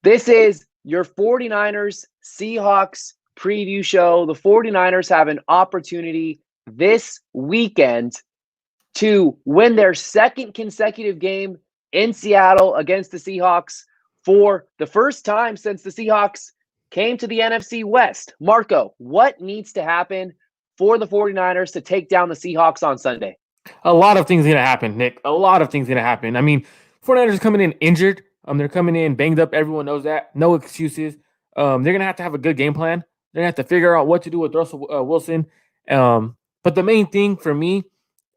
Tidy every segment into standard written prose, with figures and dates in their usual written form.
This is your 49ers Seahawks preview show. The 49ers have an opportunity this weekend to win their second consecutive game in Seattle against the Seahawks for the first time since the Seahawks came to the NFC West. Marco, what needs to happen for the 49ers to take down the Seahawks on Sunday? A lot of things going to happen, Nick. A lot of things going to happen. I mean, 49ers coming in injured. They're coming in banged up. Everyone knows that. No excuses. They're going to have a good game plan. They're going to have to figure out what to do with Russell Wilson. But the main thing for me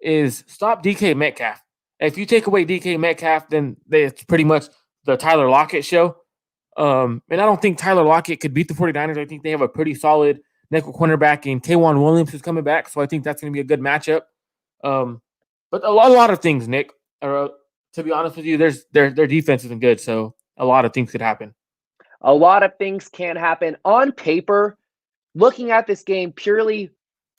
is stop DK Metcalf. If you take away DK Metcalf, then it's pretty much the Tyler Lockett show. And I don't think Tyler Lockett could beat the 49ers. I think they have a pretty solid nickel cornerback in K'Wan Williams who's coming back. So I think that's going to be a good matchup. But a lot of things, Nick. To be honest with you, their defense isn't good, so a lot of things could happen. A lot of things can happen on paper. Looking at this game purely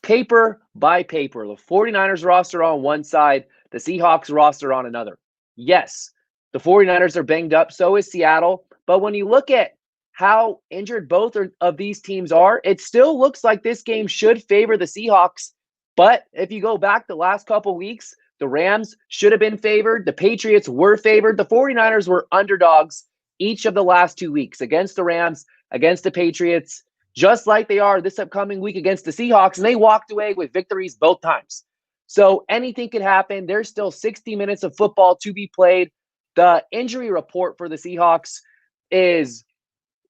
paper by paper, the 49ers roster on one side, the Seahawks roster on another. Yes, the 49ers are banged up, so is Seattle. But when you look at how injured both of these teams are, it still looks like this game should favor the Seahawks. But if you go back the last couple weeks, the Rams should have been favored. The Patriots were favored. The 49ers were underdogs each of the last 2 weeks against the Rams, against the Patriots, just like they are this upcoming week against the Seahawks. And they walked away with victories both times. So anything could happen. There's still 60 minutes of football to be played. The injury report for the Seahawks is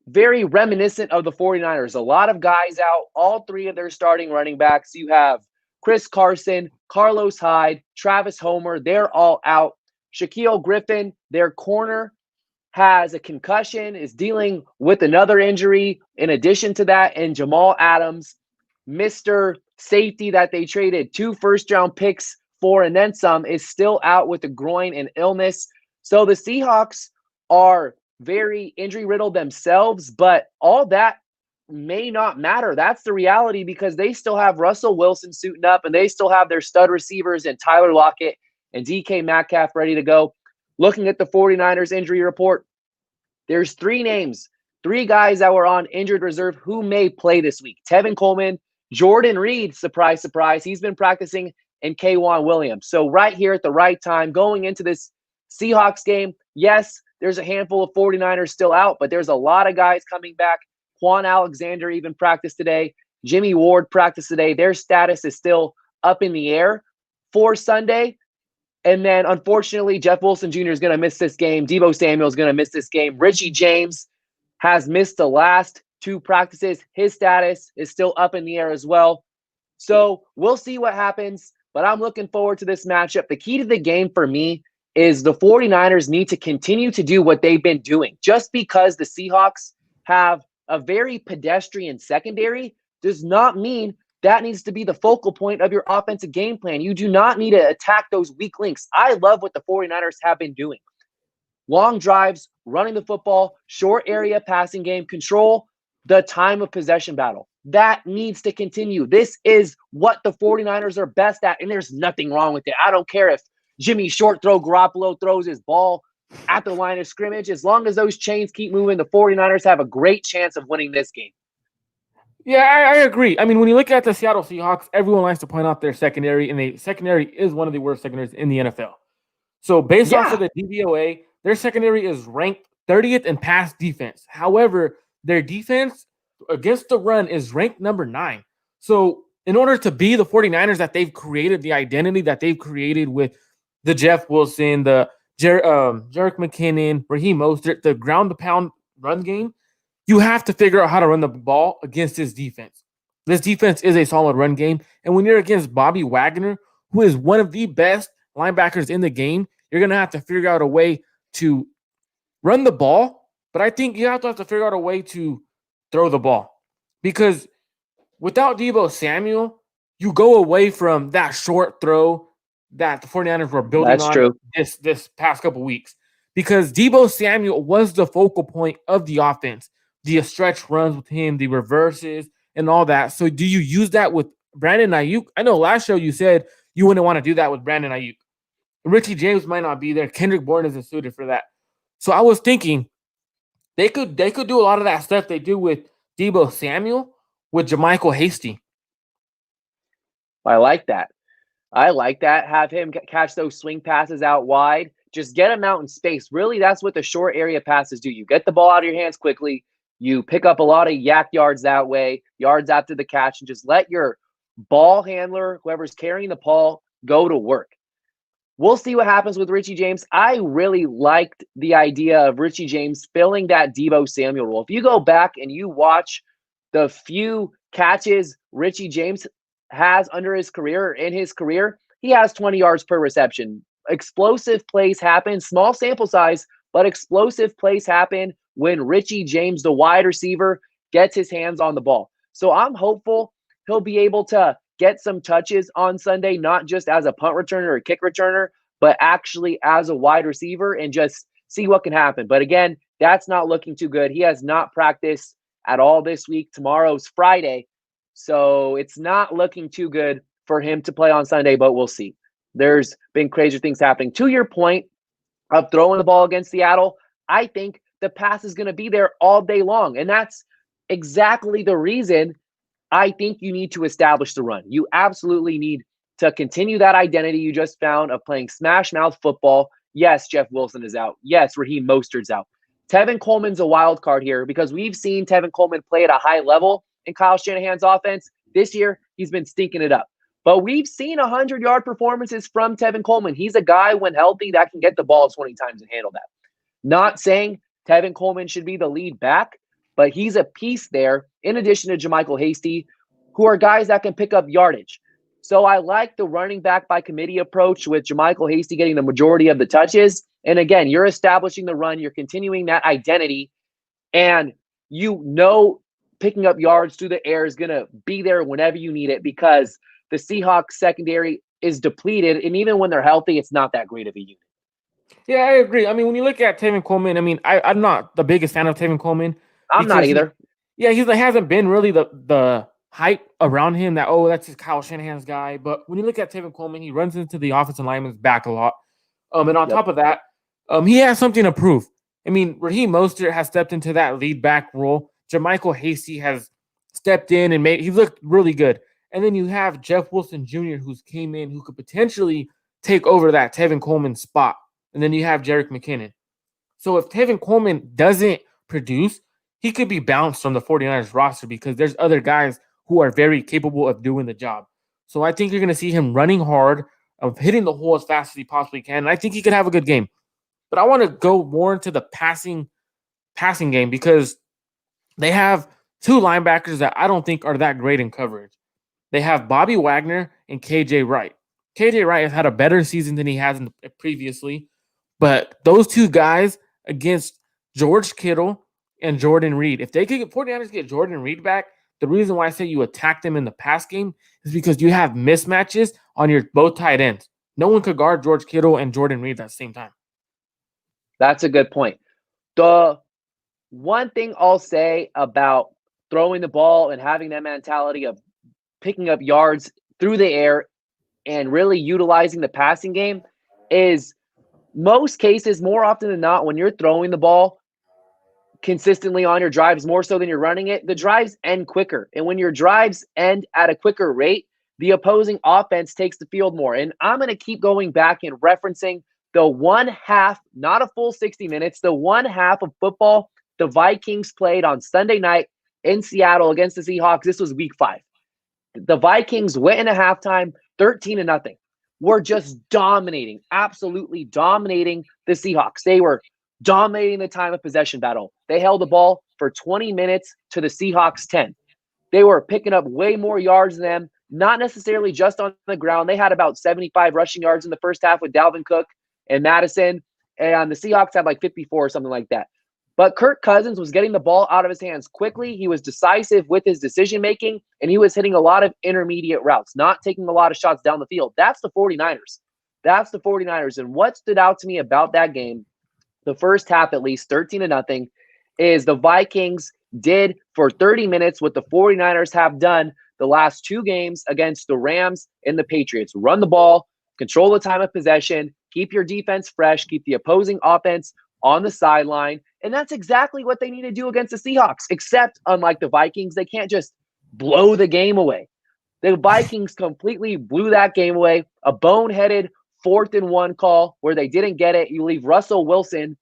very reminiscent of the 49ers. A lot of guys out, all three of their starting running backs. You have Chris Carson, Carlos Hyde, Travis Homer, they're all out. Shaquille Griffin, their corner, has a concussion, is dealing with another injury in addition to that. And Jamal Adams, Mr. Safety that they traded 2 first-round picks for and then some, is still out with a groin and illness. So the Seahawks are very injury-riddled themselves, but all that may not matter. That's the reality because they still have Russell Wilson suiting up and they still have their stud receivers and Tyler Lockett and DK Metcalf ready to go. Looking at the 49ers injury report, there's 3 names, 3 guys that were on injured reserve who may play this week. Tevin Coleman, Jordan Reed, surprise, surprise. He's been practicing, and K'Wan Williams. So right here at the right time, going into this Seahawks game, yes, there's a handful of 49ers still out, but there's a lot of guys coming back. Quan Alexander even practiced today. Jimmy Ward practiced today. Their status is still up in the air for Sunday. And then, unfortunately, Jeff Wilson Jr. is going to miss this game. Deebo Samuel is going to miss this game. Richie James has missed the last 2 practices. His status is still up in the air as well. So we'll see what happens, but I'm looking forward to this matchup. The key to the game for me is the 49ers need to continue to do what they've been doing. Just because the Seahawks have a very pedestrian secondary does not mean that needs to be the focal point of your offensive game plan. You do not need to attack those weak links. I love what the 49ers have been doing. Long drives, running the football, short area passing game, control the time of possession battle. That needs to continue. This is what the 49ers are best at, and there's nothing wrong with it. I don't care if Jimmy short throw Garoppolo throws his ball at the line of scrimmage. As long as those chains keep moving, the 49ers have a great chance of winning this game. Yeah, I agree. I mean, when you look at the Seattle Seahawks, everyone likes to point out their secondary, and the secondary is one of the worst secondaries in the NFL. So based off of the DVOA, their secondary is ranked 30th in pass defense. However, their defense against the run is ranked number 9. So in order to be the 49ers that they've created, the identity that they've created with the Jeff Wilson, the Jerick McKinnon, Raheem Mostert, the ground-to-pound run game, you have to figure out how to run the ball against this defense. This defense is a solid run game. And when you're against Bobby Wagner, who is one of the best linebackers in the game, you're going to have to figure out a way to run the ball. But I think you have to figure out a way to throw the ball. Because without Deebo Samuel, you go away from that short throw that the 49ers were building on this past couple weeks. Because Deebo Samuel was the focal point of the offense. The stretch runs with him, the reverses, and all that. So do you use that with Brandon Ayuk? I know last show you said you wouldn't want to do that with Brandon Ayuk. Richie James might not be there. Kendrick Bourne isn't suited for that. So I was thinking, They could do a lot of that stuff they do with Debo Samuel with Jermichael Hasty. I like that. I like that. Have him catch those swing passes out wide. Just get him out in space. Really, that's what the short area passes do. You get the ball out of your hands quickly. You pick up a lot of yak yards that way, yards after the catch, and just let your ball handler, whoever's carrying the ball, go to work. We'll see what happens with Richie James. I really liked the idea of Richie James filling that Debo Samuel role. If you go back and you watch the few catches Richie James has under his career, in his career, he has 20 yards per reception. Explosive plays happen, small sample size, but explosive plays happen when Richie James, the wide receiver, gets his hands on the ball. So I'm hopeful he'll be able to get some touches on Sunday, not just as a punt returner or kick returner, but actually as a wide receiver and just see what can happen. But again, that's not looking too good. He has not practiced at all this week. Tomorrow's Friday. So it's not looking too good for him to play on Sunday, but we'll see. There's been crazier things happening. To your point of throwing the ball against Seattle, I think the pass is going to be there all day long. And that's exactly the reason I think you need to establish the run. You absolutely need to continue that identity you just found of playing smash mouth football. Yes, Jeff Wilson is out. Yes, Raheem Mostert's out. Tevin Coleman's a wild card here because we've seen Tevin Coleman play at a high level in Kyle Shanahan's offense. This year, he's been stinking it up. But we've seen 100-yard performances from Tevin Coleman. He's a guy, when healthy, that can get the ball 20 times and handle that. Not saying Tevin Coleman should be the lead back, but he's a piece there, in addition to Jermichael Hasty, who are guys that can pick up yardage. So I like the running back by committee approach with Jermichael Hasty getting the majority of the touches. And again, you're establishing the run. You're continuing that identity. And picking up yards through the air is going to be there whenever you need it because the Seahawks secondary is depleted. And even when they're healthy, it's not that great of a unit. Yeah, I agree. I mean, when you look at Tevin Coleman, I mean, I'm not the biggest fan of Tevin Coleman. I'm not either. He hasn't been really the hype around him that, that's just Kyle Shanahan's guy. But when you look at Tevin Coleman, he runs into the offensive lineman's back a lot. And on top of that, he has something to prove. I mean, Raheem Mostert has stepped into that lead back role. Jermichael Hasty has stepped in and he's looked really good. And then you have Jeff Wilson Jr., who's came in, who could potentially take over that Tevin Coleman spot. And then you have Jerick McKinnon. So if Tevin Coleman doesn't produce, he could be bounced from the 49ers roster because there's other guys who are very capable of doing the job. So I think you're going to see him running hard, of hitting the hole as fast as he possibly can. And I think he could have a good game. But I want to go more into the passing game because they have two linebackers that I don't think are that great in coverage. They have Bobby Wagner and KJ Wright. KJ Wright has had a better season than he has previously. But those two guys against George Kittle and Jordan Reed, if they could get 49ers get Jordan Reed back, the reason why I say you attack them in the pass game is because you have mismatches on your both tight ends. No one could guard George Kittle and Jordan Reed at the same time. That's a good point. The one thing I'll say about throwing the ball and having that mentality of picking up yards through the air and really utilizing the passing game is most cases, more often than not, when you're throwing the ball consistently on your drives, more so than you're running it, the drives end quicker. And when your drives end at a quicker rate, the opposing offense takes the field more. And I'm going to keep going back and referencing the one half, not a full 60 minutes, the one half of football the Vikings played on Sunday night in Seattle against the Seahawks. This was week 5. The Vikings went into halftime 13-0. We're just dominating, absolutely dominating the Seahawks. They were dominating the time of possession battle. They held the ball for 20 minutes to the Seahawks 10. They were picking up way more yards than them, not necessarily just on the ground. They had about 75 rushing yards in the first half with Dalvin Cook and Madison, and the Seahawks had like 54 or something like that. But Kirk Cousins was getting the ball out of his hands quickly. He was decisive with his decision-making, and he was hitting a lot of intermediate routes, not taking a lot of shots down the field. That's the 49ers. That's the 49ers. And what stood out to me about that game, the first half at least, 13-0, is the Vikings did for 30 minutes what the 49ers have done the last 2 games against the Rams and the Patriots. Run the ball, control the time of possession, keep your defense fresh, keep the opposing offense on the sideline, And that's exactly what they need to do against the Seahawks, except unlike the Vikings, they can't just blow the game away. The Vikings completely blew that game away. A boneheaded 4th-and-1 call where they didn't get it. You leave Russell Wilson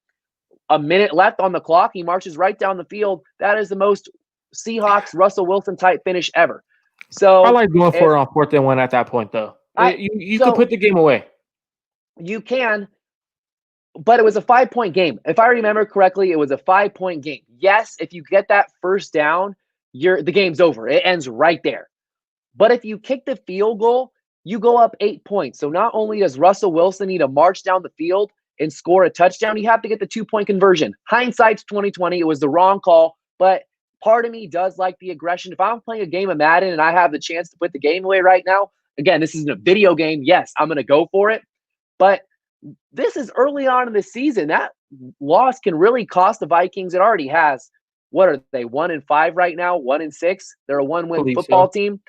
a minute left on the clock. He marches right down the field. That is the most Seahawks Russell Wilson type finish ever. So I like going for it on 4th-and-1 at that point, though. You can put the game away. You can, but it was a 5-point game. If I remember correctly, it was a 5-point game. Yes, if you get that first down, the game's over. It ends right there. But if you kick the field goal, you go up 8 points. So not only does Russell Wilson need to march down the field and score a touchdown, you have to get the 2-point conversion. Hindsight's 2020. It was the wrong call, but part of me does like the aggression. If I'm playing a game of Madden and I have the chance to put the game away right now, again, this isn't a video game. Yes, I'm going to go for it. But this is early on in the season. That loss can really cost the Vikings. It already has. What are they, 1-5 right now? 1-6. They're a one-win football team.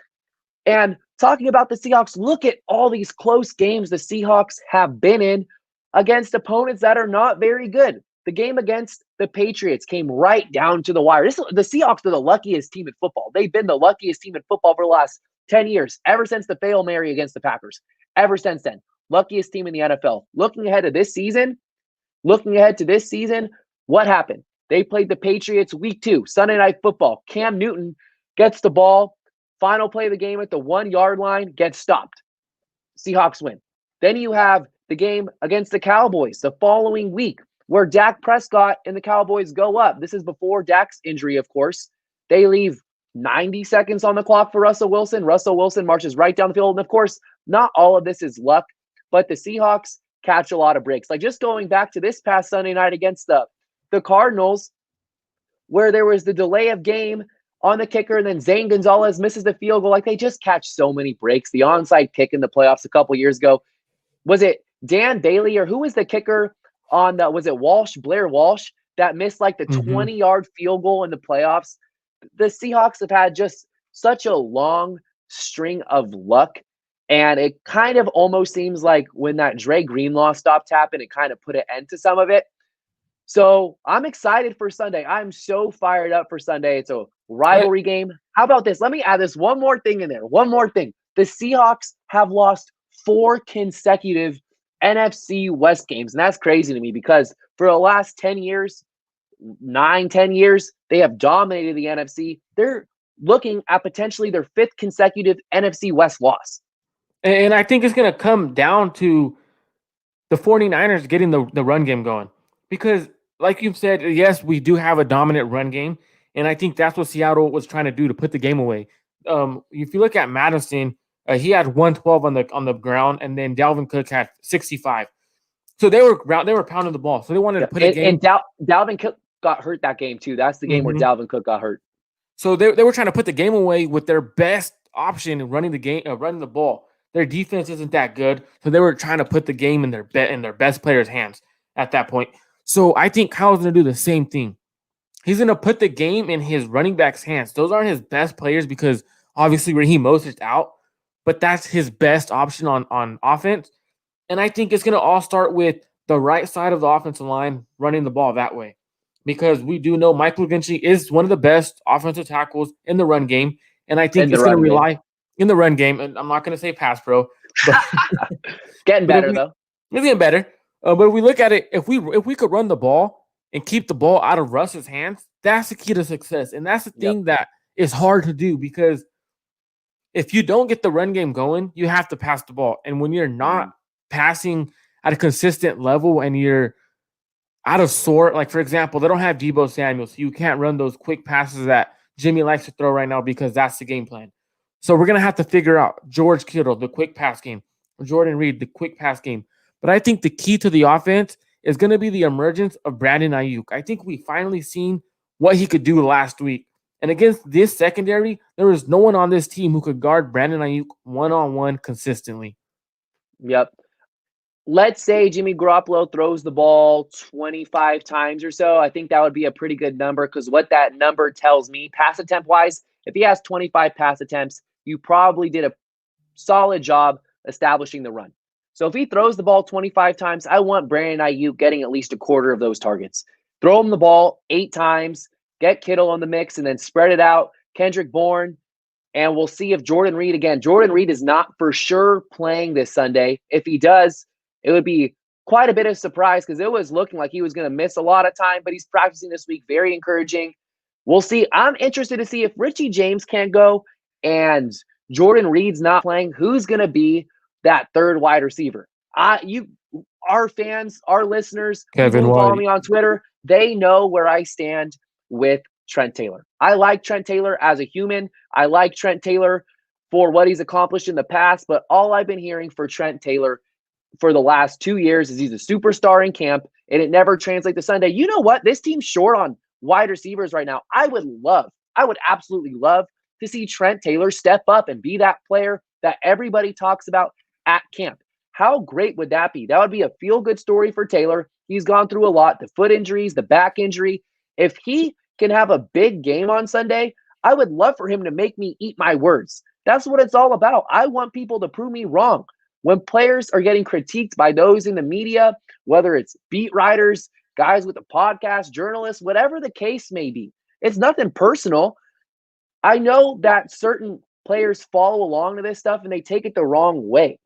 And talking about the Seahawks, look at all these close games the Seahawks have been in against opponents that are not very good. The game against the Patriots came right down to the wire. The Seahawks are the luckiest team in football. They've been the luckiest team in football for the last 10 years, ever since the Hail Mary against the Packers. Ever since then. Luckiest team in the NFL. Looking ahead to this season, what happened? They played the Patriots week 2, Sunday Night Football. Cam Newton gets the ball. Final play of the game at the 1-yard line, gets stopped. Seahawks win. Then you have the game against the Cowboys the following week where Dak Prescott and the Cowboys go up. This is before Dak's injury, of course. They leave 90 seconds on the clock for Russell Wilson. Russell Wilson marches right down the field. And, of course, not all of this is luck, but the Seahawks catch a lot of breaks. Like just going back to this past Sunday night against the Cardinals, where there was the delay of game on the kicker, and then Zane Gonzalez misses the field goal. Like they just catch so many breaks. The onside kick in the playoffs a couple years ago. Was it Dan Bailey or who was the kicker on was it Blair Walsh, that missed like the 20-yard field goal in the playoffs? The Seahawks have had just such a long string of luck. And it kind of almost seems like when that Dre Greenlaw stopped happened, it kind of put an end to some of it. So I'm excited for Sunday. I'm so fired up for Sunday. It's a rivalry game. How about this? Let me add this one more thing in there. One more thing. The Seahawks have lost 4 consecutive NFC West games. And that's crazy to me because for the last 10 years, 10 years, they have dominated the NFC. They're looking at potentially their 5th consecutive NFC West loss. And I think it's going to come down to the 49ers getting the run game going. Because, like you've said, yes, we do have a dominant run game. And I think that's what Seattle was trying to do to put the game away. If you look at Madison, he had 112 on the ground, and then Dalvin Cook had 65. So they were pounding the ball. So they wanted to put a game. And Dalvin Cook got hurt that game, too. That's the game where Dalvin Cook got hurt. So they were trying to put the game away with their best option in running the ball. Their defense isn't that good, so they were trying to put the game in their best players' hands at that point. So I think Kyle's going to do the same thing. He's going to put the game in his running back's hands. Those aren't his best players because obviously Raheem Mostert's out, but that's his best option on offense. And I think it's going to all start with the right side of the offensive line running the ball that way, because we do know Michael Gentry is one of the best offensive tackles in the run game, and I think it's going to rely in the run game. And I'm not going to say pass pro, but getting better though. It's getting better. But if we look at it, if we could run the ball and keep the ball out of Russ's hands, that's the key to success. And that's the thing that is hard to do, because if you don't get the run game going, you have to pass the ball. And when you're not passing at a consistent level and you're out of sort, like for example, they don't have Deebo Samuel, so you can't run those quick passes that Jimmy likes to throw right now because that's the game plan. So we're going to have to figure out George Kittle, the quick pass game, Jordan Reed, the quick pass game. But I think the key to the offense is going to be the emergence of Brandon Ayuk. I think we finally seen what he could do last week. And against this secondary, there was no one on this team who could guard Brandon Ayuk one-on-one consistently. Yep. Let's say Jimmy Garoppolo throws the ball 25 times or so. I think that would be a pretty good number, because what that number tells me, pass attempt-wise, if he has 25 pass attempts, you probably did a solid job establishing the run. So if he throws the ball 25 times, I want Brandon Ayuk getting at least a quarter of those targets. throw him the ball 8 times, get Kittle on the mix, and then spread it out. Kendrick Bourne, and we'll see if Jordan Reed again. Jordan Reed is not for sure playing this Sunday. If he does, it would be quite a bit of surprise because it was looking like he was going to miss a lot of time, but he's practicing this week. Very encouraging. We'll see. I'm interested to see if Richie James can't go and Jordan Reed's not playing, who's going to be that third wide receiver. Our fans, our listeners, Kevin people who follow White. me on Twitter, they know where I stand with Trent Taylor. I like Trent Taylor as a human. I like Trent Taylor for what he's accomplished in the past, but all I've been hearing for Trent Taylor for the last 2 years is he's a superstar in camp, and it never translates to Sunday. You know what? This team's short on wide receivers right now. I would absolutely love to see Trent Taylor step up and be that player that everybody talks about at camp. How great would that be? That would be a feel-good story for Taylor. He's gone through a lot, the foot injuries, the back injury. If he can have a big game on Sunday, I would love for him to make me eat my words. That's what it's all about. I want people to prove me wrong. When players are getting critiqued by those in the media, whether it's beat writers, guys with a podcast, journalists, whatever the case may be, it's nothing personal. I know that certain players follow along to this stuff and they take it the wrong way.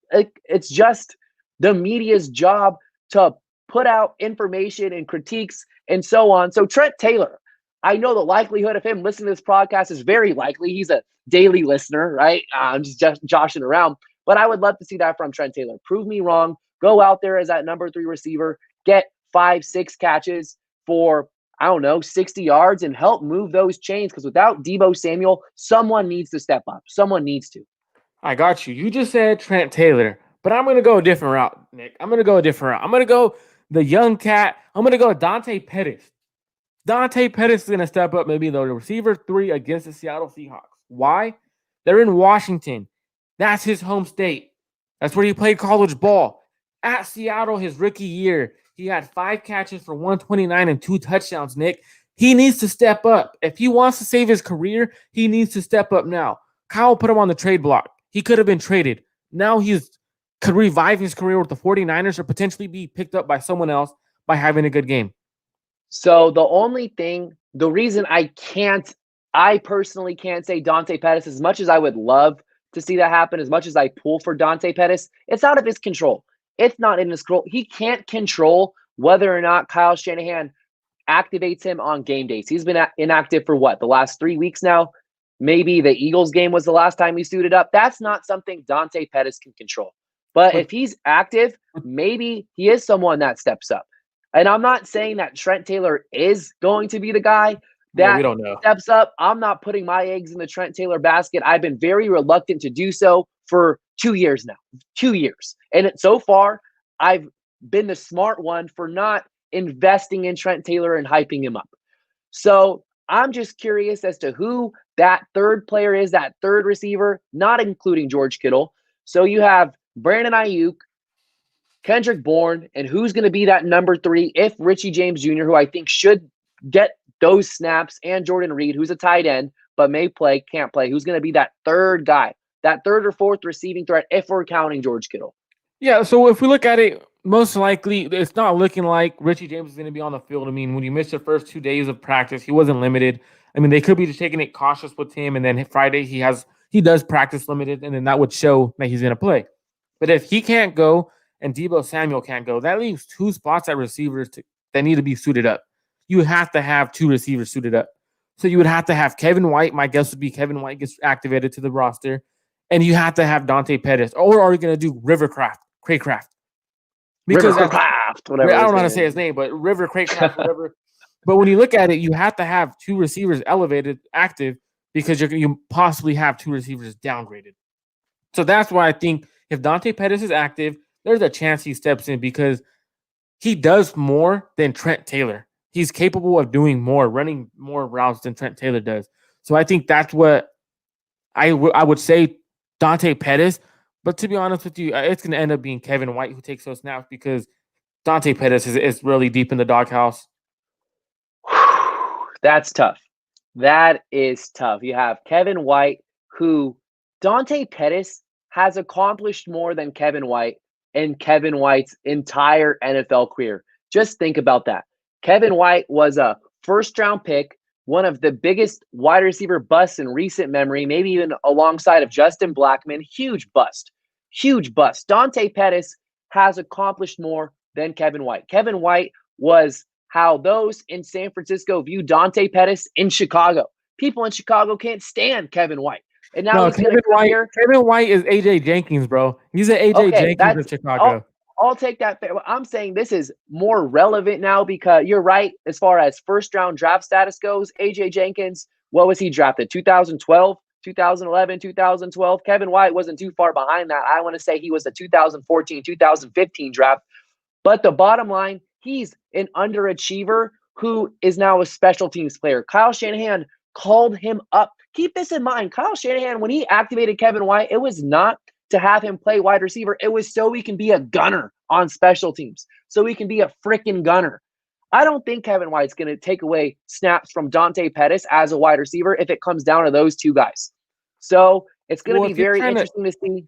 It's just the media's job to put out information and critiques and so on. So Trent Taylor, I know the likelihood of him listening to this podcast is very likely. He's a daily listener, right? I'm just joshing around. But I would love to see that from Trent Taylor. Prove me wrong. Go out there as that number 3 receiver. Get 5-6 catches for, 60 yards and help move those chains. Because without Deebo Samuel, someone needs to step up. Someone needs to. I got you. You just said Trent Taylor, but I'm going to go a different route, Nick. I'm going to go a different route. I'm going to go the young cat. I'm going to go Dante Pettis. Dante Pettis is going to step up, maybe the receiver 3 against the Seattle Seahawks. Why? They're in Washington. That's his home state. That's where he played college ball. At Seattle, his rookie year, he had 5 catches for 129 and 2 touchdowns, Nick. He needs to step up. If he wants to save his career, he needs to step up now. Kyle put him on the trade block. He could have been traded. Now could revive his career with the 49ers or potentially be picked up by someone else by having a good game. So the reason I personally can't say Dante Pettis, as much as I would love to see that happen, as much as I pull for Dante Pettis, it's out of his control. It's not in his control. He can't control whether or not Kyle Shanahan activates him on game days. He's been inactive for the last 3 weeks now? Maybe the Eagles game was the last time he suited up. That's not something Dante Pettis can control. But if he's active, maybe he is someone that steps up. And I'm not saying that Trent Taylor is going to be the guy that we don't know. Steps up. I'm not putting my eggs in the Trent Taylor basket. I've been very reluctant to do so for 2 years now. 2 years. And so far, I've been the smart one for not investing in Trent Taylor and hyping him up. So I'm just curious as to who that third player is, that third receiver, not including George Kittle. So you have Brandon Ayuk, Kendrick Bourne, and who's going to be that number 3 if Richie James Jr., who I think should get those snaps, and Jordan Reed, who's a tight end, but may play, can't play, who's going to be that third guy, that third or fourth receiving threat if we're counting George Kittle. Yeah, so if we look at it, most likely it's not looking like Richie James is going to be on the field. I mean, when you missed the first 2 days of practice, he wasn't limited. I mean, they could be just taking it cautious with him, and then Friday he does practice limited, and then that would show that he's going to play. But if he can't go and Deebo Samuel can't go, that leaves 2 spots at receivers that need to be suited up. You have to have 2 receivers suited up. So you would have to have Kevin White. My guess would be Kevin White gets activated to the roster, and you have to have Dante Pettis. Or are you going to do Craycraft? Because whatever. I don't know how to say his name, but River Craycraft, whatever. But when you look at it, you have to have 2 receivers elevated, active, because you possibly have 2 receivers downgraded. So that's why I think if Dante Pettis is active, there's a chance he steps in because he does more than Trent Taylor. He's capable of doing more, running more routes than Trent Taylor does. So I think that's what I would say Dante Pettis. But to be honest with you, it's going to end up being Kevin White who takes those snaps because Dante Pettis is really deep in the doghouse. That's tough. That is tough. You have Kevin White, who Dante Pettis has accomplished more than Kevin White in Kevin White's entire NFL career. Just think about that. Kevin White was a first-round pick, one of the biggest wide receiver busts in recent memory, maybe even alongside of Justin Blackmon. Huge bust. Huge bust. Dante Pettis has accomplished more than Kevin White. Kevin White was how those in San Francisco view Dante Pettis in Chicago. People in Chicago can't stand Kevin White. And now he's going to come here. Kevin White is AJ Jenkins, bro. He's an AJ Jenkins of Chicago. I'll take that. I'm saying this is more relevant now because you're right. As far as first round draft status goes, AJ Jenkins, what was he drafted? 2012, 2011, 2012. Kevin White wasn't too far behind that. I want to say he was a 2014, 2015 draft. But the bottom line, he's an underachiever who is now a special teams player. Kyle Shanahan called him up. Keep this in mind. Kyle Shanahan, when he activated Kevin White, it was not to have him play wide receiver. It was so he can be a gunner on special teams, so he can be a freaking gunner. I don't think Kevin White's going to take away snaps from Dante Pettis as a wide receiver if it comes down to those two guys. So it's going to be very interesting to see.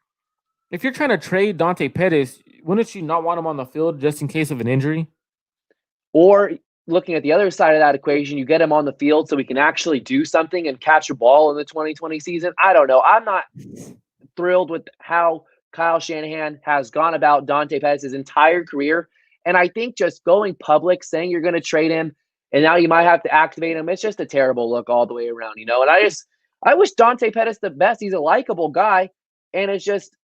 If you're trying to trade Dante Pettis, wouldn't you not want him on the field just in case of an injury? Or looking at the other side of that equation, you get him on the field so he can actually do something and catch a ball in the 2020 season. I don't know. I'm not thrilled with how Kyle Shanahan has gone about Dante Pettis' his entire career. And I think just going public, saying you're going to trade him, and now you might have to activate him, it's just a terrible look all the way around, you know? And I wish Dante Pettis the best. He's a likable guy, and it's just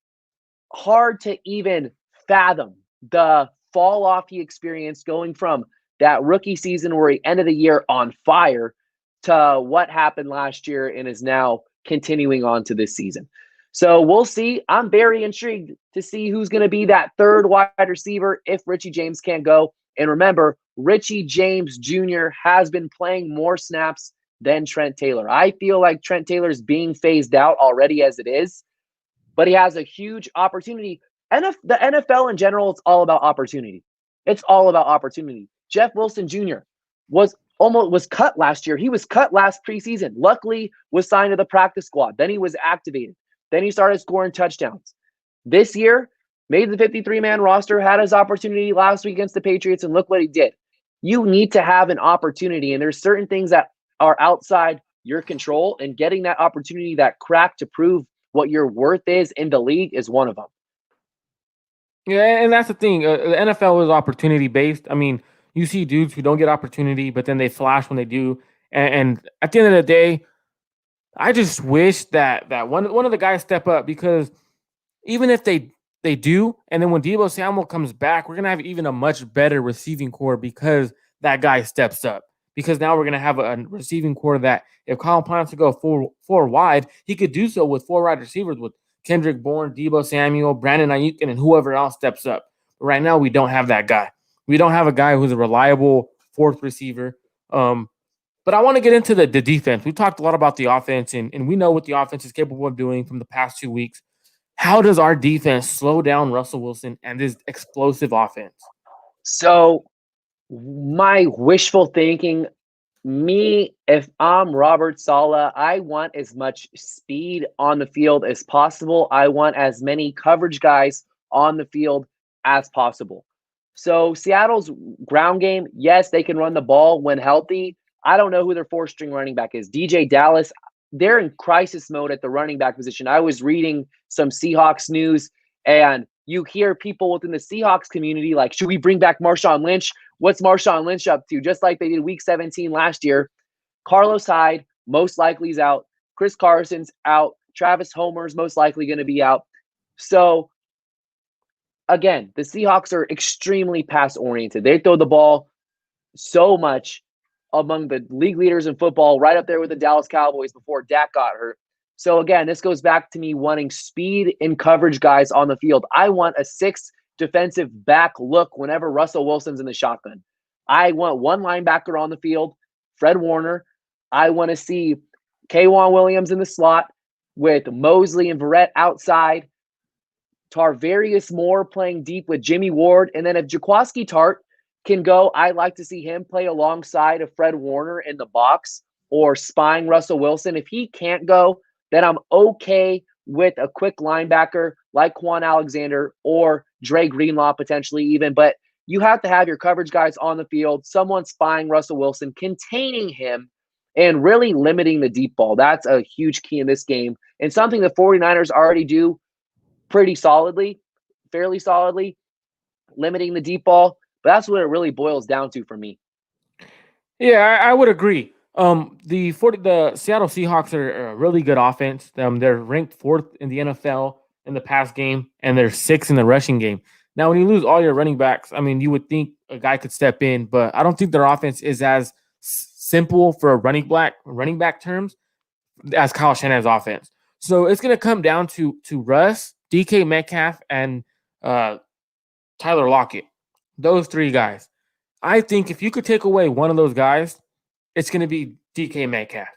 hard to even fathom the fall off he experienced going from that rookie season where he ended the year on fire to what happened last year and is now continuing on to this season. So we'll see. I'm very intrigued to see who's going to be that third wide receiver if Richie James can't go. And remember, Richie James Jr. has been playing more snaps than Trent Taylor. I feel like Trent Taylor is being phased out already as it is, but he has a huge opportunity. The NFL in general, it's all about opportunity. It's all about opportunity. Jeff Wilson Jr. was cut last year. He was cut last preseason. Luckily, was signed to the practice squad. Then he was activated. Then he started scoring touchdowns. This year, made the 53-man roster, had his opportunity last week against the Patriots, and look what he did. You need to have an opportunity, and there's certain things that are outside your control, and getting that opportunity, that crack to prove what your worth is in the league is one of them. Yeah, and that's the thing. The NFL is opportunity-based. I mean, you see dudes who don't get opportunity, but then they flash when they do. And at the end of the day, I just wish that one of the guys step up, because even if they do, and then when Deebo Samuel comes back, we're going to have even a much better receiving core because that guy steps up. Because now we're going to have a receiving core that if Kyle plans to go four wide, he could do so with four wide receivers with Kendrick Bourne, Deebo Samuel, Brandon Ayuk, and whoever else steps up. But right now, we don't have that guy. We don't have a guy who's a reliable fourth receiver. But I want to get into the defense. We talked a lot about the offense, and we know what the offense is capable of doing from the past 2 weeks. How does our defense slow down Russell Wilson and this explosive offense? So my wishful thinking, if I'm Robert Saleh, I want as much speed on the field as possible. I want as many coverage guys on the field as possible. So Seattle's ground game, yes, they can run the ball when healthy. I don't know who their fourth-string running back is. DJ Dallas, they're in crisis mode at the running back position. I was reading some Seahawks news, and you hear people within the Seahawks community like, should we bring back Marshawn Lynch? What's Marshawn Lynch up to? Just like they did Week 17 last year. Carlos Hyde, most likely is out. Chris Carson's out. Travis Homer's most likely going to be out. So, again, the Seahawks are extremely pass-oriented. They throw the ball so much, among the league leaders in football, right up there with the Dallas Cowboys before Dak got hurt. So again, this goes back to me wanting speed and coverage guys on the field. I want a 6 defensive back look whenever Russell Wilson's in the shotgun. I want one linebacker on the field, Fred Warner. I want to see K'Wan Williams in the slot with Mosley and Verrett outside. Tarvarius Moore playing deep with Jimmy Ward. And then if Jaquiski Tart can go, I'd like to see him play alongside of Fred Warner in the box or spying Russell Wilson. If he can't go, then I'm okay with a quick linebacker like Quan Alexander or Dre Greenlaw potentially even. But you have to have your coverage guys on the field, someone spying Russell Wilson, containing him, and really limiting the deep ball. That's a huge key in this game, and something the 49ers already do pretty solidly, fairly solidly, limiting the deep ball. But that's what it really boils down to for me. Yeah, I would agree. The Seattle Seahawks are a really good offense. They're ranked fourth in the NFL in the pass game, and they're sixth in the rushing game. Now, when you lose all your running backs, I mean, you would think a guy could step in, but I don't think their offense is as simple for a running back terms as Kyle Shanahan's offense. So it's going to come down to Russ, DK Metcalf, and Tyler Lockett. Those three guys. I think if you could take away one of those guys, it's going to be DK Metcalf.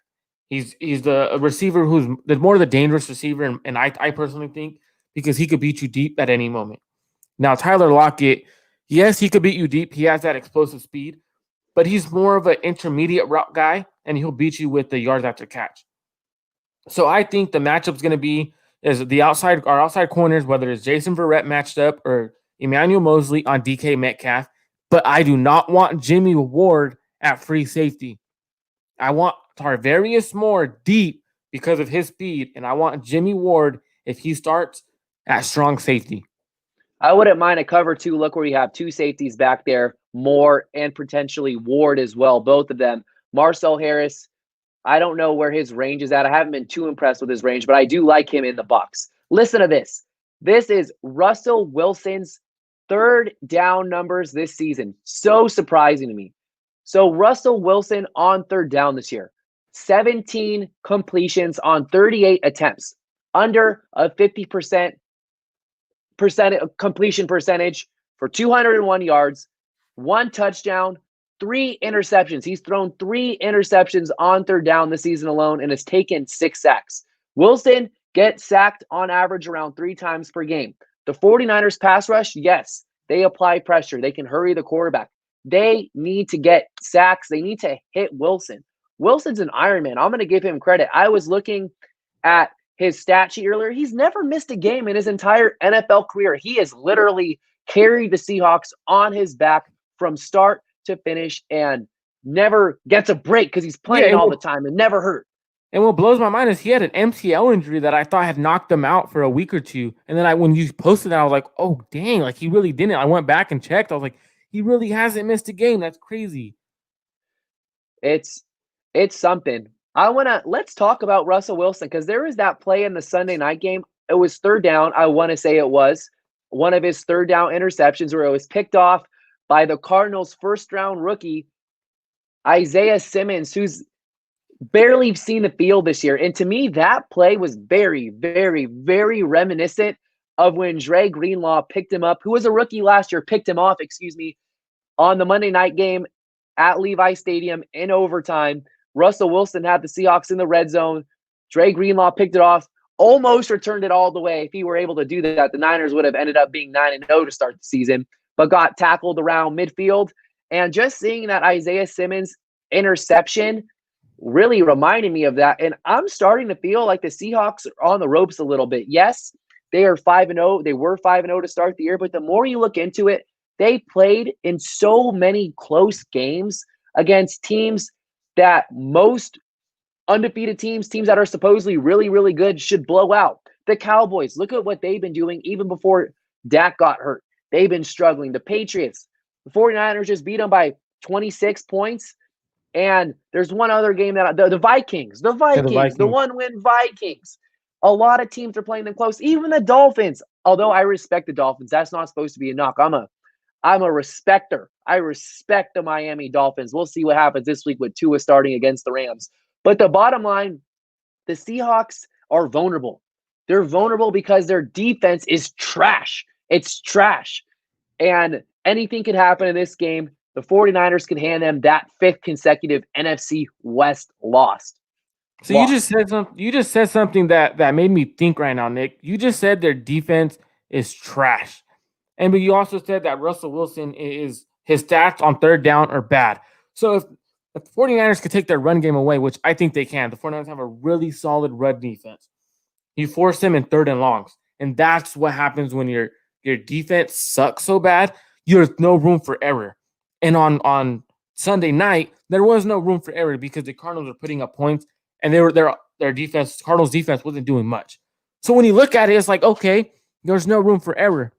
He's the receiver who's more of the dangerous receiver, and I personally think because he could beat you deep at any moment. Now, Tyler Lockett, yes, he could beat you deep. He has that explosive speed, but he's more of an intermediate route guy, and he'll beat you with the yards after catch. So I think the matchup's going to be is our outside corners, whether it's Jason Verrett matched up or Emmanuel Mosley on DK Metcalf. But I do not want Jimmy Ward at free safety. I want Tarvarius Moore deep because of his speed, and I want Jimmy Ward, if he starts, at strong safety. I wouldn't mind a cover two look where you have two safeties back there, Moore and potentially Ward as well, both of them. Marcel Harris, I don't know where his range is at. I haven't been too impressed with his range, but I do like him in the box. Listen to this. This is Russell Wilson's third down numbers this season. So surprising to me. So Russell Wilson on third down this year, 17 completions on 38 attempts, under a 50% completion percentage for 201 yards, 1 touchdown, 3 interceptions. He's thrown 3 interceptions on third down this season alone and has taken 6 sacks. Wilson gets sacked on average around 3 times per game. The 49ers pass rush, yes, they apply pressure. They can hurry the quarterback. They need to get sacks. They need to hit Wilson. Wilson's an Iron Man. I'm going to give him credit. I was looking at his stat sheet earlier. He's never missed a game in his entire NFL career. He has literally carried the Seahawks on his back from start to finish and never gets a break because he's playing all the time and never hurt. And what blows my mind is he had an MCL injury that I thought had knocked him out for a week or two. And then when you posted that, I was like, oh, dang, like he really didn't. I went back and checked. I was like, he really hasn't missed a game. That's crazy. It's something. Let's talk about Russell Wilson because there was that play in the Sunday night game. It was third down. I want to say it was one of his third down interceptions where it was picked off by the Cardinals' first round rookie, Isaiah Simmons, who's barely seen the field this year. And to me, that play was very, very, very reminiscent of when Dre Greenlaw picked him up, who was a rookie last year, picked him off, on the Monday night game at Levi Stadium in overtime. Russell Wilson had the Seahawks in the red zone. Dre Greenlaw picked it off, almost returned it all the way. If he were able to do that, the Niners would have ended up being 9-0 to start the season, but got tackled around midfield. And just seeing that Isaiah Simmons interception really reminded me of that. And I'm starting to feel like the Seahawks are on the ropes a little bit. Yes, they are 5-0. They were 5-0 to start the year, but the more you look into it, they played in so many close games against teams that most undefeated teams that are supposedly really, really good should blow out. The Cowboys, look at what they've been doing even before Dak got hurt. They've been struggling. The Patriots, the 49ers just beat them by 26 points. And there's one other game that the Vikings, the one-win Vikings. A lot of teams are playing them close. Even the Dolphins, although I respect the Dolphins, that's not supposed to be a knock. I'm a respecter. I respect the Miami Dolphins. We'll see what happens this week with Tua starting against the Rams. But the bottom line, the Seahawks are vulnerable. They're vulnerable because their defense is trash. It's trash. And anything can happen in this game. The 49ers can hand them that 5th consecutive NFC West loss. So you just said something that made me think right now, Nick. You just said their defense is trash. But you also said that Russell Wilson his stats on third down are bad. So if the 49ers could take their run game away, which I think they can, the 49ers have a really solid run defense. You force them in third and longs. And that's what happens when your defense sucks so bad. there's no room for error. And on Sunday night, there was no room for error because the Cardinals were putting up points, and their defense, Cardinals defense, wasn't doing much. So when you look at it, it's like, okay, there's no room for error.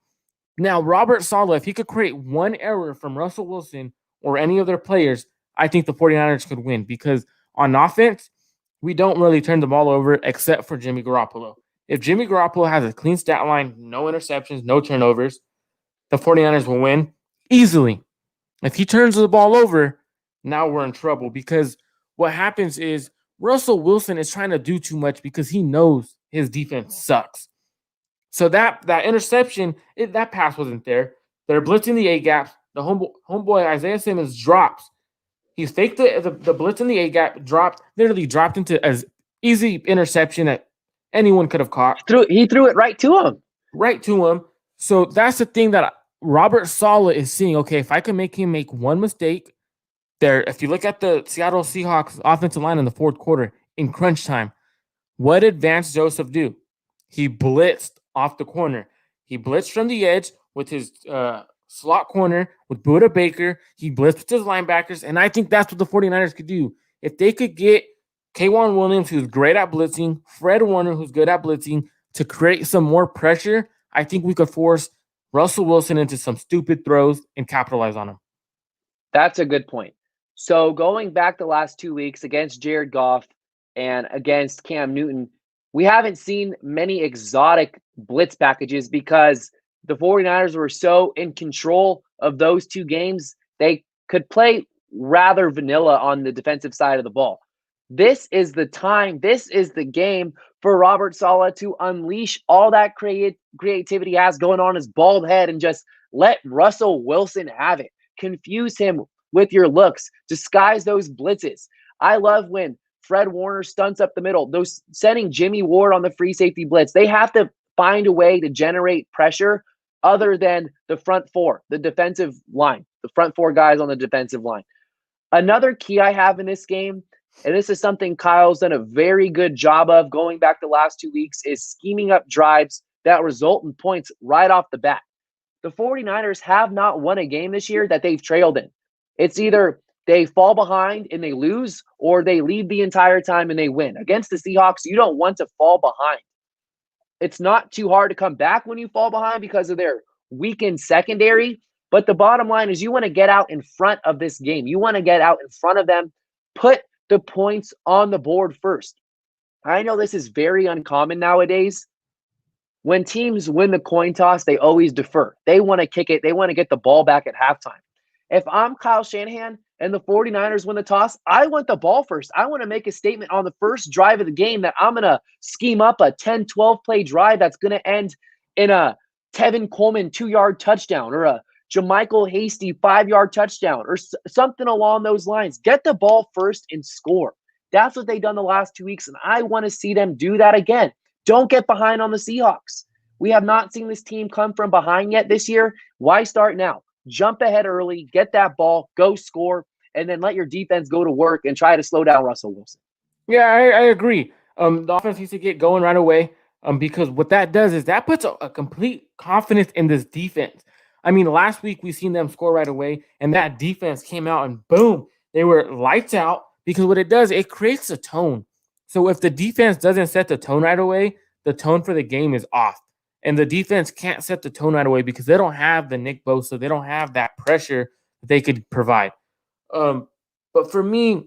Now, Robert Saleh, if he could create one error from Russell Wilson or any of their players, I think the 49ers could win because on offense, we don't really turn the ball over except for Jimmy Garoppolo. If Jimmy Garoppolo has a clean stat line, no interceptions, no turnovers, the 49ers will win easily. If he turns the ball over, now we're in trouble because what happens is Russell Wilson is trying to do too much because he knows his defense sucks. So that interception, that pass wasn't there. They're blitzing the A gaps. The homeboy Isaiah Simmons drops. He faked the blitz in the A gap, literally dropped into as easy interception that anyone could have caught. He threw it right to him. Right to him. So that's the thing that Robert Saleh is seeing. Okay, if I can make him make one mistake, there. If you look at the Seattle Seahawks offensive line in the fourth quarter in crunch time, what did Vance Joseph do? He blitzed off the corner. He blitzed from the edge with his slot corner with Budda Baker. He blitzed with his linebackers, and I think that's what the 49ers could do. If they could get K'Wan Williams, who's great at blitzing, Fred Warner, who's good at blitzing, to create some more pressure, I think we could force Russell Wilson into some stupid throws and capitalize on him. That's a good point. So going back the last 2 weeks against Jared Goff and against Cam Newton, we haven't seen many exotic blitz packages because the 49ers were so in control of those two games. They could play rather vanilla on the defensive side of the ball. This is the time, this is the game for Robert Saleh to unleash all that creativity he has going on his bald head and just let Russell Wilson have it. Confuse him with your looks. Disguise those blitzes. I love when Fred Warner stunts up the middle. Those sending Jimmy Ward on the free safety blitz. They have to find a way to generate pressure other than the front four, the defensive line, the front four guys on the defensive line. Another key I have in this game, and this is something Kyle's done a very good job of going back the last 2 weeks, is scheming up drives that result in points right off the bat. The 49ers have not won a game this year that they've trailed in. It's either they fall behind and they lose, or they lead the entire time and they win. Against the Seahawks, you don't want to fall behind. It's not too hard to come back when you fall behind because of their weakened secondary. But the bottom line is you want to get out in front of this game. You want to get out in front of them, put the points on the board first. I know this is very uncommon nowadays. When teams win the coin toss, they always defer. They want to kick it. They want to get the ball back at halftime. If I'm Kyle Shanahan and the 49ers win the toss, I want the ball first. I want to make a statement on the first drive of the game that I'm going to scheme up a 10-12 play drive that's going to end in a Tevin Coleman 2-yard touchdown or a JaMychal Hasty 5-yard touchdown or something along those lines. Get the ball first and score. That's what they've done the last 2 weeks, and I want to see them do that again. Don't get behind on the Seahawks. We have not seen this team come from behind yet this year. Why start now? Jump ahead early, get that ball, go score, and then let your defense go to work and try to slow down Russell Wilson. Yeah, I agree. The offense needs to get going right away because what that does is that puts a complete confidence in this defense. I mean, last week we seen them score right away, and that defense came out and boom, they were lights out because what it does, it creates a tone. So if the defense doesn't set the tone right away, the tone for the game is off. And the defense can't set the tone right away because they don't have the Nick Bosa. They don't have that pressure that they could provide. But for me,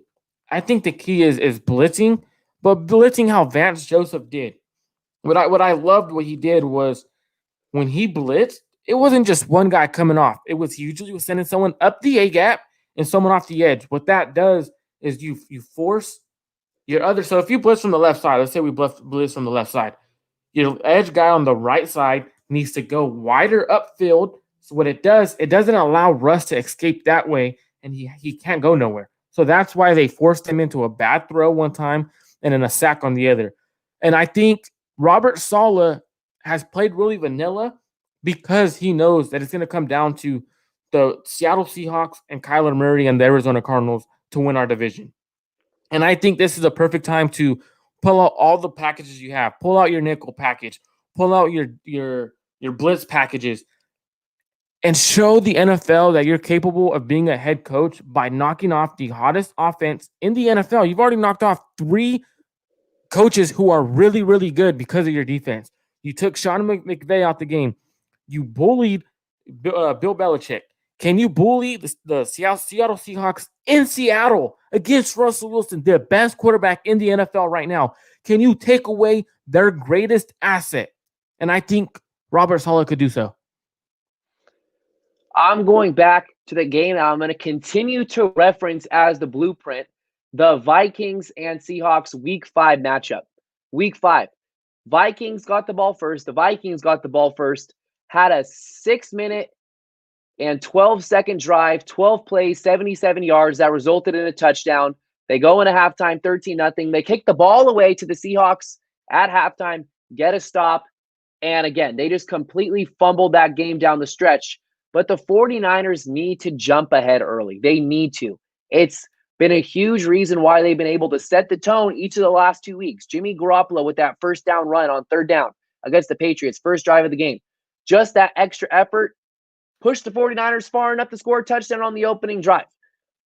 I think the key is blitzing, but blitzing how Vance Joseph did. What I loved what he did was when he blitzed, it wasn't just one guy coming off. It was he usually was sending someone up the A gap and someone off the edge. What that does is you force your other. So if you blitz from the left side, let's say we blitz from the left side. Your edge guy on the right side needs to go wider upfield. So what it does, it doesn't allow Russ to escape that way, and he can't go nowhere. So that's why they forced him into a bad throw one time and then a sack on the other. And I think Robert Saleh has played really vanilla because he knows that it's going to come down to the Seattle Seahawks and Kyler Murray and the Arizona Cardinals to win our division. And I think this is a perfect time to pull out all the packages you have. Pull out your nickel package. Pull out your blitz packages. and show the NFL that you're capable of being a head coach by knocking off the hottest offense in the NFL. You've already knocked off 3 coaches who are really, really good because of your defense. You took Sean McVay out the game. You bullied Bill Belichick. Can you bully the Seattle Seahawks in Seattle against Russell Wilson, the best quarterback in the NFL right now? Can you take away their greatest asset? And I think Robert Saleh could do so. I'm going back to the game now. I'm going to continue to reference as the blueprint the Vikings and Seahawks Week 5 matchup. Week 5. Vikings got the ball first. The Vikings got the ball first. Had a 6-minute and 12-second drive, 12 plays, 77 yards that resulted in a touchdown. They go into halftime 13-0. They kick the ball away to the Seahawks at halftime, get a stop. And again, they just completely fumbled that game down the stretch. But the 49ers need to jump ahead early. They need to. It's been a huge reason why they've been able to set the tone each of the last 2 weeks. Jimmy Garoppolo with that first down run on 3rd down against the Patriots, first drive of the game. Just that extra effort pushed the 49ers far enough to score a touchdown on the opening drive.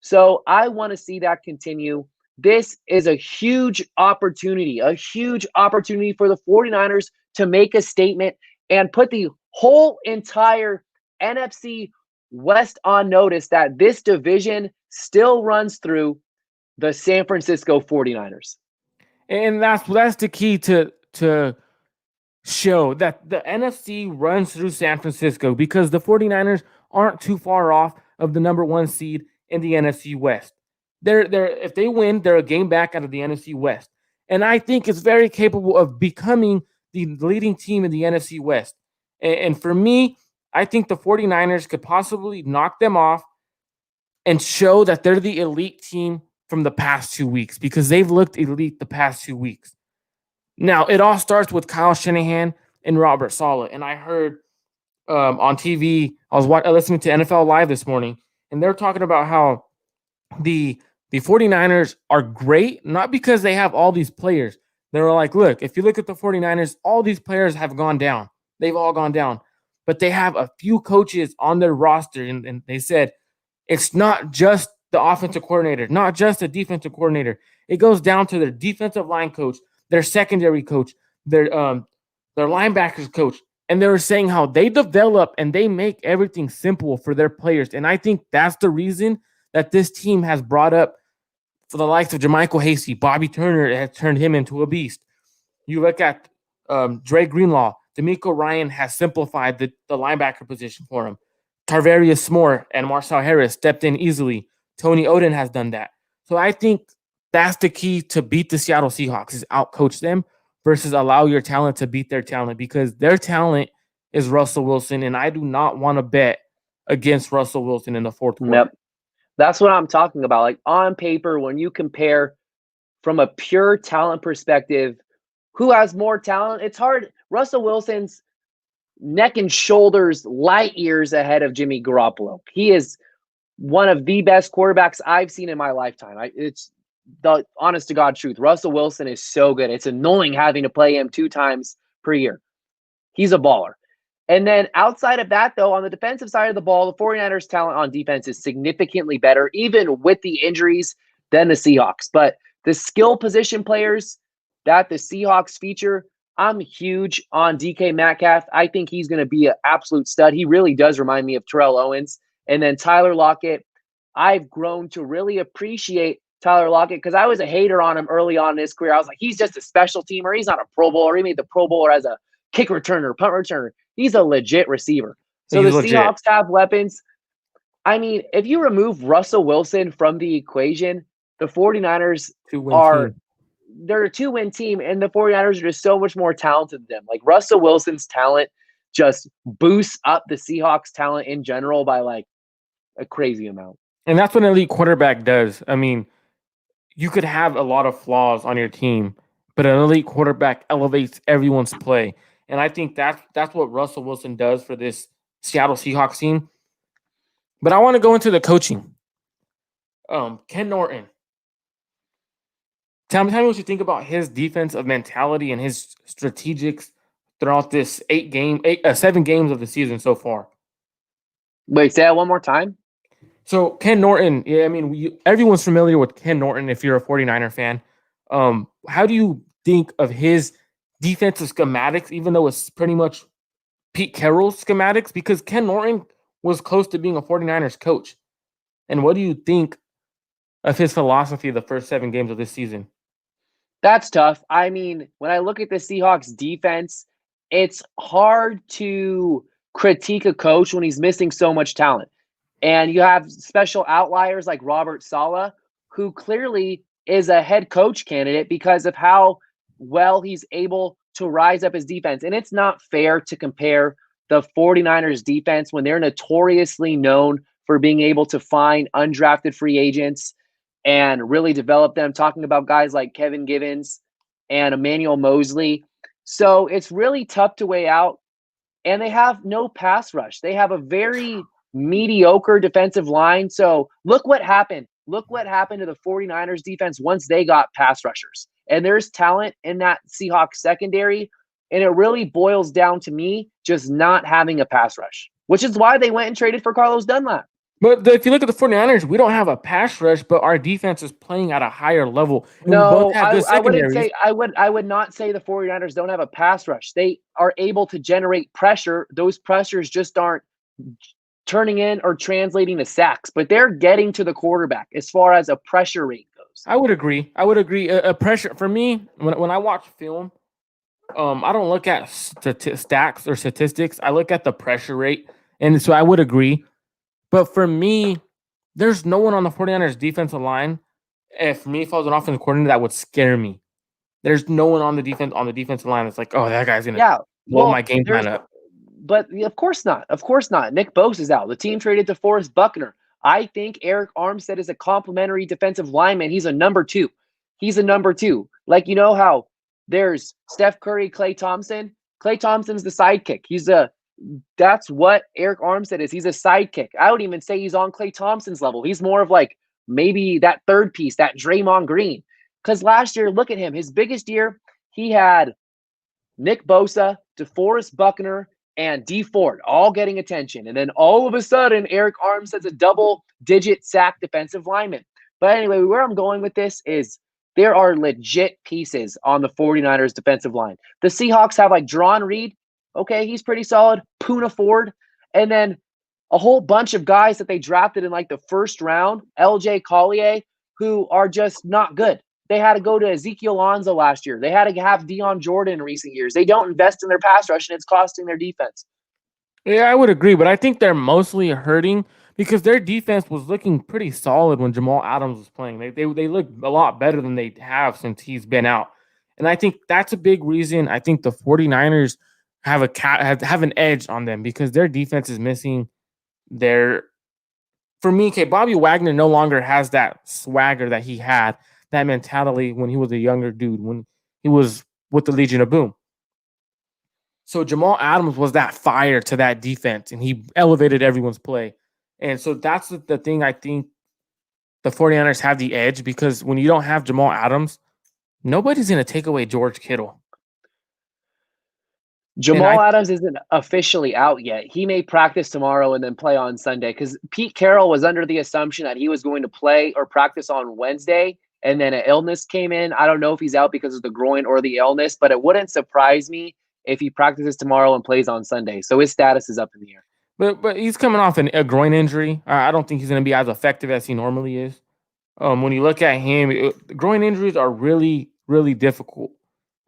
So I want to see that continue. This is a huge opportunity for the 49ers to make a statement and put the whole entire NFC West on notice that this division still runs through the San Francisco 49ers. And that's the key to show that the NFC runs through San Francisco, because the 49ers aren't too far off of the number 1 seed in the NFC West. They're if they win, they're a game back out of the NFC West. And I think it's very capable of becoming the leading team in the NFC West. And for me, I think the 49ers could possibly knock them off and show that they're the elite team from the past 2 weeks, because they've looked elite the past 2 weeks. Now, it all starts with Kyle Shanahan and Robert Saleh. And I heard on TV, I was listening to NFL Live this morning, and they're talking about how the 49ers are great, not because they have all these players. They were like, look, if you look at the 49ers, all these players have gone down. They've all gone down. But they have a few coaches on their roster, and they said it's not just the offensive coordinator, not just the defensive coordinator. It goes down to their defensive line coach, their secondary coach, their linebackers coach. And they were saying how they develop and they make everything simple for their players. And I think that's the reason that this team has brought up for the likes of JaMychal Hasty, Bobby Turner has turned him into a beast. You look at Dre Greenlaw, D'Amico Ryan has simplified the linebacker position for him. Tarvarius Moore and Marcel Harris stepped in easily. Tony Oden has done that. So I think that's the key to beat the Seattle Seahawks, is outcoach them versus allow your talent to beat their talent, because their talent is Russell Wilson, and I do not want to bet against Russell Wilson in the fourth quarter. Yep. That's what I'm talking about. Like, on paper, when you compare from a pure talent perspective, who has more talent? It's hard. Russell Wilson's neck and shoulders, light years ahead of Jimmy Garoppolo. He is one of the best quarterbacks I've seen in my lifetime. It's the honest to God truth. Russell Wilson is so good. It's annoying having to play him 2 times per year. He's a baller. And then outside of that, though, on the defensive side of the ball, the 49ers' talent on defense is significantly better, even with the injuries, than the Seahawks. But the skill position players that the Seahawks feature, I'm huge on DK Metcalf. I think he's going to be an absolute stud. He really does remind me of Terrell Owens. And then Tyler Lockett, I've grown to really appreciate Tyler Lockett, because I was a hater on him early on in his career. I was like, he's just a special teamer. He's not a Pro Bowler. He made the Pro Bowler as a kick returner, punt returner. He's a legit receiver. So the Seahawks have weapons. I mean, if you remove Russell Wilson from the equation, the 49ers they're a 2-win team, and the 49ers are just so much more talented than them. Like, Russell Wilson's talent just boosts up the Seahawks' talent in general by like a crazy amount. And that's what an elite quarterback does. I mean, you could have a lot of flaws on your team, but an elite quarterback elevates everyone's play. And I think that's what Russell Wilson does for this Seattle Seahawks team. But I want to go into the coaching. Ken Norton. Tell me what you think about his defensive mentality and his strategics throughout this 7 games of the season so far. Wait, say that one more time. So Ken Norton, yeah, I mean, everyone's familiar with Ken Norton if you're a 49er fan. How do you think of his defensive schematics, even though it's pretty much Pete Carroll's schematics? Because Ken Norton was close to being a 49ers coach. And what do you think of his philosophy the first 7 games of this season? That's tough. I mean, when I look at the Seahawks defense, it's hard to critique a coach when he's missing so much talent. And you have special outliers like Robert Saleh, who clearly is a head coach candidate because of how well he's able to rise up his defense. And it's not fair to compare the 49ers defense when they're notoriously known for being able to find undrafted free agents and really develop them, talking about guys like Kevin Givens and Emmanuel Mosley. So it's really tough to weigh out. And they have no pass rush. They have a very mediocre defensive line. So look what happened. Look what happened to the 49ers defense once they got pass rushers. And there's talent in that Seahawks secondary. And it really boils down to me just not having a pass rush, which is why they went and traded for Carlos Dunlap. But if you look at the 49ers, we don't have a pass rush, but our defense is playing at a higher level. And we both No, have good I wouldn't secondaries. say I would not say the 49ers don't have a pass rush. They are able to generate pressure. Those pressures just aren't turning in or translating to sacks, but they're getting to the quarterback as far as a pressure rate goes. I would agree. I would agree. A pressure for me when I watch film, I don't look at stacks or statistics. I look at the pressure rate, and so I would agree. But for me, there's no one on the 49ers defensive line. If me, if I was an offensive coordinator, that would scare me. There's no one on the defensive line that's like, oh, that guy's gonna Yeah, blow my well, game plan up. but of course not. Of course not. Nick Bosa is out. The team traded to Forrest Buckner. I think Eric Armstead is a complimentary defensive lineman. He's a number two. He's a number two. Like, you know how there's Steph Curry, Klay Thompson. Klay Thompson's the sidekick. That's what Eric Armstead is. He's a sidekick. I would even say he's on Klay Thompson's level. He's more of like maybe that third piece, that Draymond Green. Because last year, look at him. His biggest year, he had Nick Bosa, DeForest Buckner, and D Ford all getting attention. And then all of a sudden, Eric Armstead's a double-digit sack defensive lineman. But anyway, where I'm going with this is there are legit pieces on the 49ers defensive line. The Seahawks have like Dron Reed. Okay, he's pretty solid. Poona Ford. And then a whole bunch of guys that they drafted in like the first round, LJ Collier, who are just not good. They had to go to Ezekiel Alonso last year. They had to have Dion Jordan in recent years. They don't invest in their pass rush, and it's costing their defense. Yeah, I would agree, but I think they're mostly hurting because their defense was looking pretty solid when Jamal Adams was playing. They look a lot better than they have since he's been out. And I think that's a big reason I think the 49ers have an edge on them because their defense is missing their for me, okay, Bobby Wagner no longer has that swagger that he had, that mentality when he was a younger dude, when he was with the Legion of Boom. So Jamal Adams was that fire to that defense, and he elevated everyone's play. And so that's the thing I think the 49ers have the edge because when you don't have Jamal Adams, nobody's going to take away George Kittle. Jamal Adams isn't officially out yet. He may practice tomorrow and then play on Sunday because Pete Carroll was under the assumption that he was going to play or practice on Wednesday, and then an illness came in. I don't know if he's out because of the groin or the illness, but it wouldn't surprise me if he practices tomorrow and plays on Sunday. So his status is up in the air. But he's coming off a groin injury. I don't think he's going to be as effective as he normally is. When you look at him, groin injuries are really, really difficult.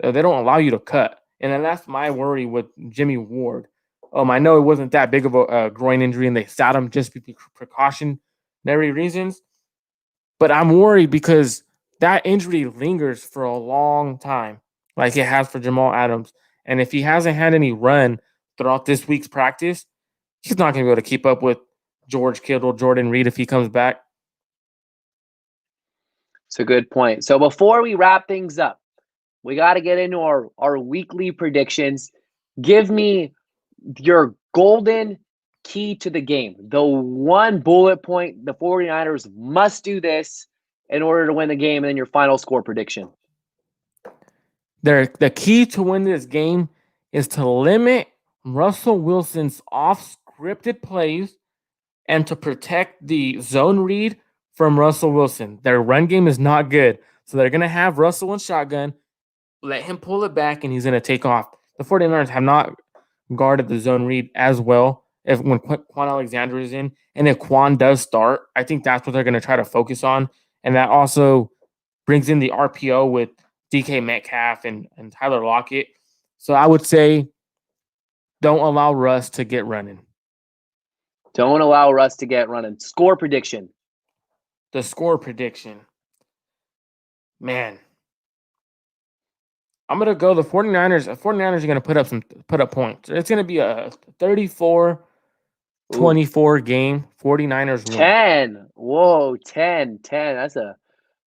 They don't allow you to cut. And then that's my worry with Jimmy Ward. I know it wasn't that big of a groin injury and they sat him just for precautionary reasons. But I'm worried because that injury lingers for a long time, like it has for Jamal Adams. And if he hasn't had any run throughout this week's practice, he's not going to be able to keep up with George Kittle, Jordan Reed if he comes back. It's a good point. So before we wrap things up, we got to get into our weekly predictions. Give me your golden key to the game. The one bullet point, the 49ers must do this in order to win the game, and then your final score prediction. The key to win this game is to limit Russell Wilson's off-scripted plays and to protect the zone read from Russell Wilson. Their run game is not good. So they're going to have Russell in shotgun, let him pull it back, and he's going to take off. The 49ers have not guarded the zone read as well when Quan Alexander is in. And if Quan does start, I think that's what they're going to try to focus on. And that also brings in the RPO with DK Metcalf and Tyler Lockett. So I would say don't allow Russ to get running. Don't allow Russ to get running. Score prediction. The score prediction. Man. I'm going to go the 49ers. The 49ers are going to put up points. It's going to be a 34-24 game. 49ers win. 10. Whoa, 10.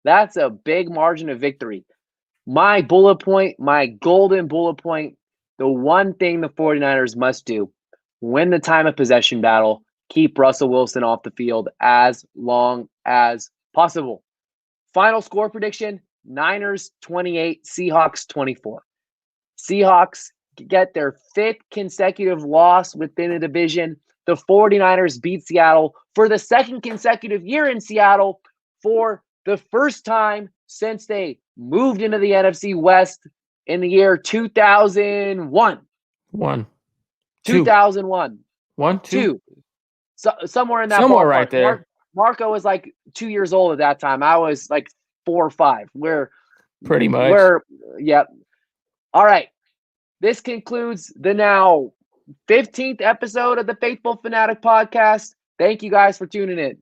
That's a big margin of victory. My bullet point, my golden bullet point, the one thing the 49ers must do, win the time of possession battle, keep Russell Wilson off the field as long as possible. Final score prediction, Niners 28, Seahawks 24. Seahawks get their 5th consecutive loss within the division. The 49ers beat Seattle for the 2nd consecutive year in Seattle for the first time since they moved into the NFC West in the year 2001. 2001. 2. So, somewhere in that ballpark. Right there. Marco was like 2 years old at that time. I was like 4 or 5. Pretty much. Yep. All right. This concludes the now 15th episode of the Faithful Fanatic podcast. Thank you guys for tuning in.